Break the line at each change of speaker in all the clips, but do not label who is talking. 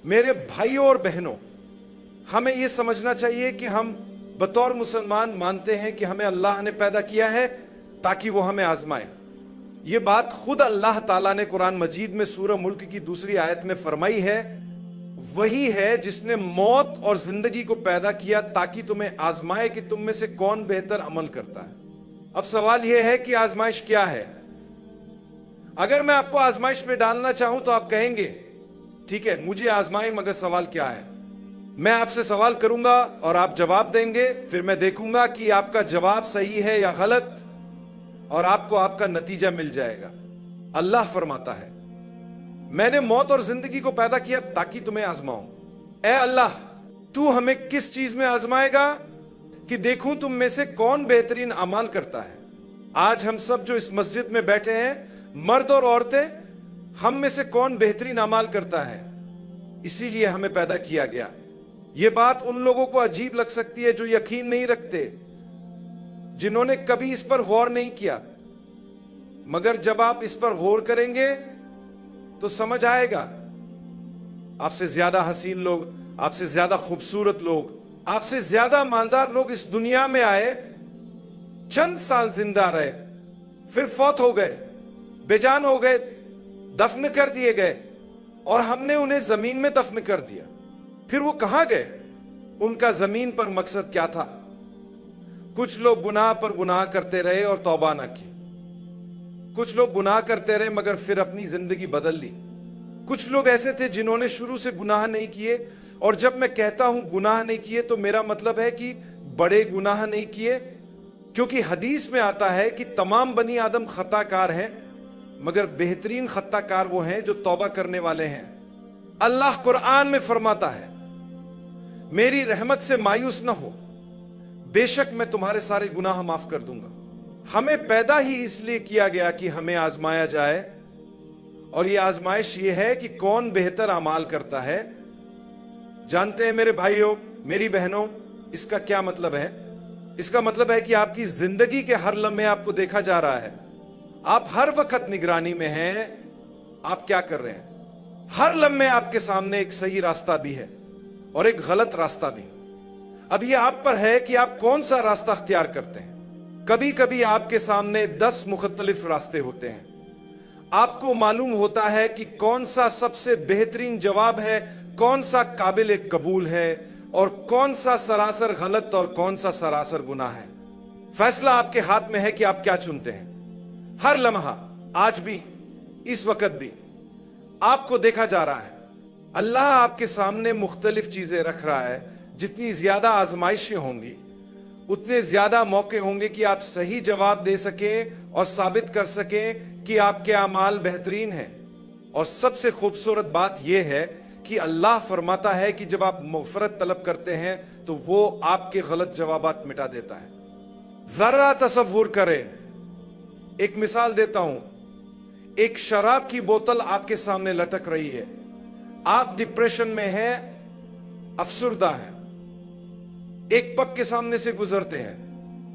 میرے بھائیوں اور بہنوں، ہمیں یہ سمجھنا چاہیے کہ ہم بطور مسلمان مانتے ہیں کہ ہمیں اللہ نے پیدا کیا ہے تاکہ وہ ہمیں آزمائے۔ یہ بات خود اللہ تعالیٰ نے قرآن مجید میں سورہ ملک کی 2 آیت میں فرمائی ہے۔ وہی ہے جس نے موت اور زندگی کو پیدا کیا تاکہ تمہیں آزمائے کہ تم میں سے کون بہتر عمل کرتا ہے۔ اب سوال یہ ہے کہ آزمائش کیا ہے؟ اگر میں آپ کو آزمائش میں ڈالنا چاہوں تو آپ کہیں گے ٹھیک ہے مجھے آزمائیں، مگر سوال کیا ہے؟ میں آپ سے سوال کروں گا اور آپ جواب دیں گے، پھر میں دیکھوں گا کہ آپ کا جواب صحیح ہے یا غلط، اور آپ کو آپ کا نتیجہ مل جائے گا۔ اللہ فرماتا ہے میں نے موت اور زندگی کو پیدا کیا تاکہ تمہیں آزماؤں۔ اے اللہ، تو ہمیں کس چیز میں آزمائے گا کہ دیکھوں تم میں سے کون بہترین اعمال کرتا ہے۔ آج ہم سب جو اس مسجد میں بیٹھے ہیں، مرد اور عورتیں، ہم میں سے کون بہترین اعمال کرتا ہے، اسی لیے ہمیں پیدا کیا گیا۔ یہ بات ان لوگوں کو عجیب لگ سکتی ہے جو یقین نہیں رکھتے، جنہوں نے کبھی اس پر غور نہیں کیا، مگر جب آپ اس پر غور کریں گے تو سمجھ آئے گا۔ آپ سے زیادہ حسین لوگ، آپ سے زیادہ خوبصورت لوگ، آپ سے زیادہ مالدار لوگ اس دنیا میں آئے، چند سال زندہ رہے، پھر فوت ہو گئے، بے جان ہو گئے، دفن کر دیے گئے، اور ہم نے انہیں زمین میں دفن کر دیا۔ پھر وہ کہاں گئے؟ ان کا زمین پر مقصد کیا تھا؟ کچھ لوگ گناہ پر گناہ کرتے رہے اور توبہ نہ کی، کچھ لوگ گناہ کرتے رہے مگر پھر اپنی زندگی بدل لی۔ کچھ لوگ ایسے تھے جنہوں نے شروع سے گناہ نہیں کیے، اور جب میں کہتا ہوں گناہ نہیں کیے تو میرا مطلب ہے کہ بڑے گناہ نہیں کیے، کیونکہ حدیث میں آتا ہے کہ تمام بنی آدم خطا کار ہیں، مگر بہترین خطا کار وہ ہیں جو توبہ کرنے والے ہیں۔ اللہ قرآن میں فرماتا ہے میری رحمت سے مایوس نہ ہو، بے شک میں تمہارے سارے گناہ معاف کر دوں گا۔ ہمیں پیدا ہی اس لیے کیا گیا کہ ہمیں آزمایا جائے، اور یہ آزمائش یہ ہے کہ کون بہتر اعمال کرتا ہے۔ جانتے ہیں میرے بھائیوں، میری بہنوں، اس کا کیا مطلب ہے؟ اس کا مطلب ہے کہ آپ کی زندگی کے ہر لمحے آپ کو دیکھا جا رہا ہے۔ آپ ہر وقت نگرانی میں ہیں، آپ کیا کر رہے ہیں۔ ہر لمحے آپ کے سامنے ایک صحیح راستہ بھی ہے اور ایک غلط راستہ بھی۔ اب یہ آپ پر ہے کہ آپ کون سا راستہ اختیار کرتے ہیں۔ کبھی کبھی آپ کے سامنے 10 مختلف راستے ہوتے ہیں، آپ کو معلوم ہوتا ہے کہ کون سا سب سے بہترین جواب ہے، کون سا قابل قبول ہے، اور کون سا سراسر غلط اور کون سا سراسر گناہ ہے۔ فیصلہ آپ کے ہاتھ میں ہے کہ آپ کیا چنتے ہیں۔ ہر لمحہ، آج بھی، اس وقت بھی آپ کو دیکھا جا رہا ہے۔ اللہ آپ کے سامنے مختلف چیزیں رکھ رہا ہے۔ جتنی زیادہ آزمائشیں ہوں گی اتنے زیادہ موقع ہوں گے کہ آپ صحیح جواب دے سکیں اور ثابت کر سکیں کہ آپ کے اعمال بہترین ہیں۔ اور سب سے خوبصورت بات یہ ہے کہ اللہ فرماتا ہے کہ جب آپ مغفرت طلب کرتے ہیں تو وہ آپ کے غلط جوابات مٹا دیتا ہے۔ ذرا تصور کریں، ایک مثال دیتا ہوں۔ ایک شراب کی بوتل آپ کے سامنے لٹک رہی ہے، آپ ڈپریشن میں ہیں، افسردہ ہیں، ایک پگ کے سامنے سے گزرتے ہیں،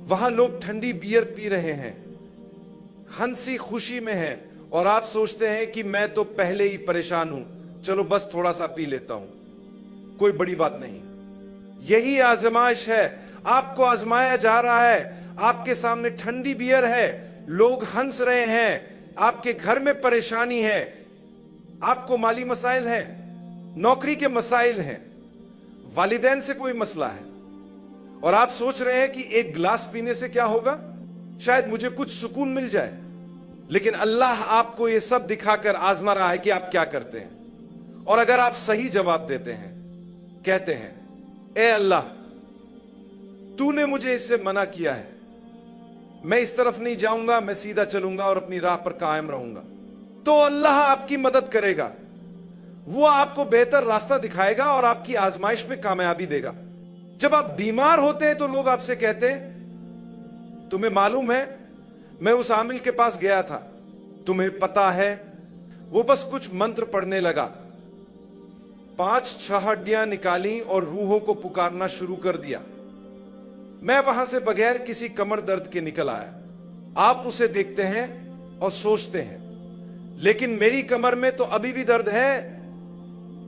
وہاں لوگ ٹھنڈی بیئر پی رہے ہیں، ہنسی خوشی میں ہیں، اور آپ سوچتے ہیں کہ میں تو پہلے ہی پریشان ہوں، چلو بس تھوڑا سا پی لیتا ہوں، کوئی بڑی بات نہیں۔ یہی آزمائش ہے، آپ کو آزمایا جا رہا ہے۔ آپ کے سامنے ٹھنڈی بیئر ہے، لوگ ہنس رہے ہیں، آپ کے گھر میں پریشانی ہے، آپ کو مالی مسائل ہیں، نوکری کے مسائل ہیں، والدین سے کوئی مسئلہ ہے، اور آپ سوچ رہے ہیں کہ ایک گلاس پینے سے کیا ہوگا، شاید مجھے کچھ سکون مل جائے۔ لیکن اللہ آپ کو یہ سب دکھا کر آزما رہا ہے کہ آپ کیا کرتے ہیں۔ اور اگر آپ صحیح جواب دیتے ہیں، کہتے ہیں اے اللہ، تو نے مجھے اس سے منع کیا ہے، میں اس طرف نہیں جاؤں گا، میں سیدھا چلوں گا اور اپنی راہ پر قائم رہوں گا، تو اللہ آپ کی مدد کرے گا، وہ آپ کو بہتر راستہ دکھائے گا اور آپ کی آزمائش میں کامیابی دے گا۔ جب آپ بیمار ہوتے ہیں تو لوگ آپ سے کہتے ہیں تمہیں معلوم ہے میں اس عامل کے پاس گیا تھا، تمہیں پتا ہے وہ بس کچھ منتر پڑھنے لگا، 5-6 ہڈیاں نکالی اور روحوں کو پکارنا شروع کر دیا، میں وہاں سے بغیر کسی کمر درد کے نکل آیا۔ آپ اسے دیکھتے ہیں اور سوچتے ہیں لیکن میری کمر میں تو ابھی بھی درد ہے،